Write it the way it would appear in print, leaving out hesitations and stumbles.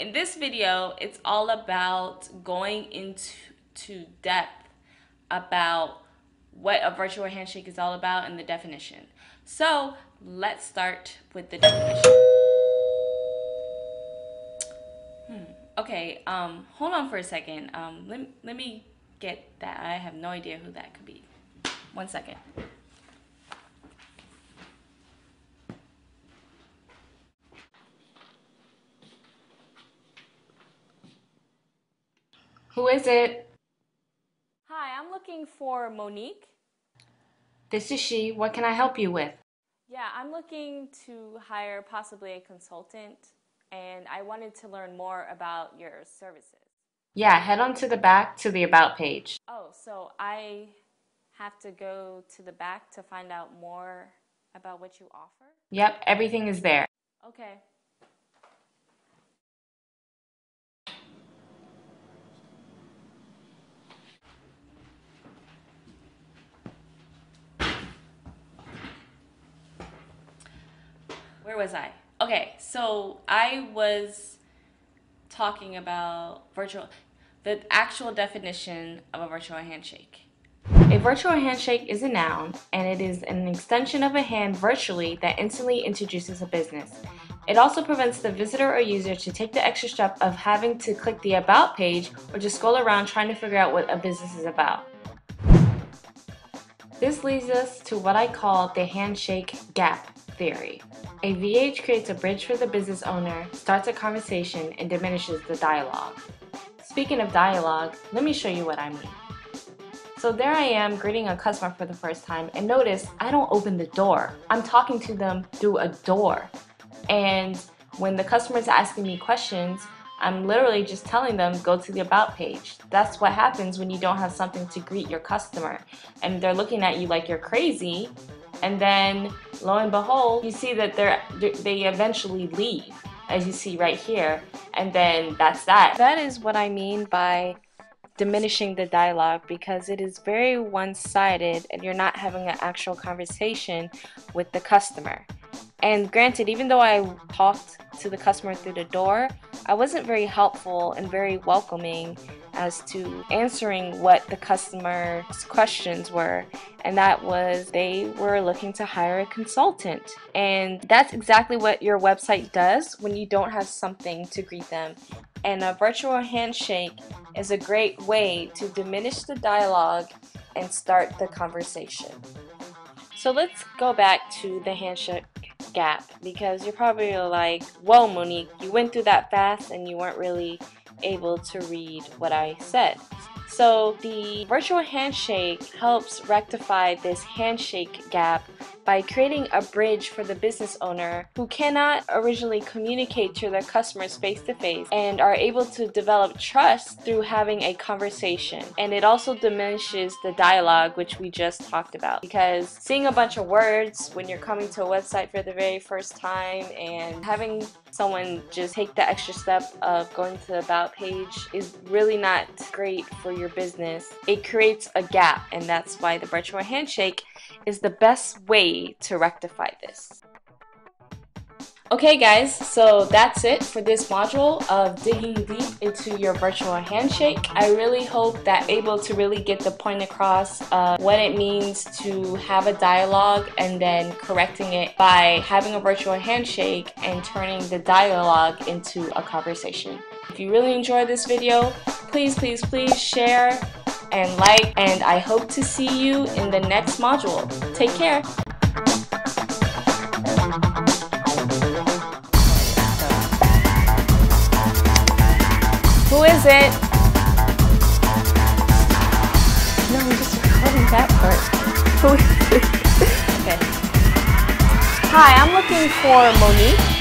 in this video, it's all about going into depth about what a virtual handshake is all about and the definition. So let's start with the definition. Okay, hold on for a second. Let me get that. I have no idea who that could be. 1 second. Who is it? Hi, I'm looking for Monique. This is she. What can I help you with? Yeah, I'm looking to hire possibly a consultant, and I wanted to learn more about your services. Yeah, head on to the back to the About page. Oh, so I have to go to the back to find out more about what you offer? Yep, everything is there. Okay. Where was I? Okay, so I was talking about the actual definition of a virtual handshake. A virtual handshake is a noun, and it is an extension of a hand virtually that instantly introduces a business. It also prevents the visitor or user to take the extra step of having to click the About page or just scroll around trying to figure out what a business is about. This leads us to what I call the handshake gap theory. A VH creates a bridge for the business owner, starts a conversation, and diminishes the dialogue. Speaking of dialogue, let me show you what I mean. So there I am greeting a customer for the first time, and notice I don't open the door. I'm talking to them through a door. And when the customer is asking me questions, I'm literally just telling them go to the About page. That's what happens when you don't have something to greet your customer. And they're looking at you like you're crazy. And then, lo and behold, you see that they eventually leave, as you see right here. And then that's that. That is what I mean by diminishing the dialogue, because it is very one-sided and you're not having an actual conversation with the customer. And granted, even though I talked to the customer through the door, I wasn't very helpful and very welcoming as to answering what the customer's questions were, and that was they were looking to hire a consultant. And that's exactly what your website does when you don't have something to greet them. And a virtual handshake is a great way to diminish the dialogue and start the conversation. So let's go back to the handshake gap, because you're probably like, whoa Monique, you went through that fast and you weren't really able to read what I said. So the virtual handshake helps rectify this handshake gap by creating a bridge for the business owner who cannot originally communicate to their customers face to face and are able to develop trust through having a conversation. And it also diminishes the dialogue, which we just talked about, because seeing a bunch of words when you're coming to a website for the very first time and having someone just take the extra step of going to the About page is really not great for your business. It creates a gap, and that's why the virtual handshake is the best way to rectify this. Okay guys, so that's it for this module of digging deep into your virtual handshake. I really hope that I'm able to really get the point across of what it means to have a dialogue and then correcting it by having a virtual handshake and turning the dialogue into a conversation. If you really enjoyed this video, please share and like, and I hope to see you in the next module. Take care. Who is it? No, I'm just recording that part. Who is it? Okay. Hi, I'm looking for Monique.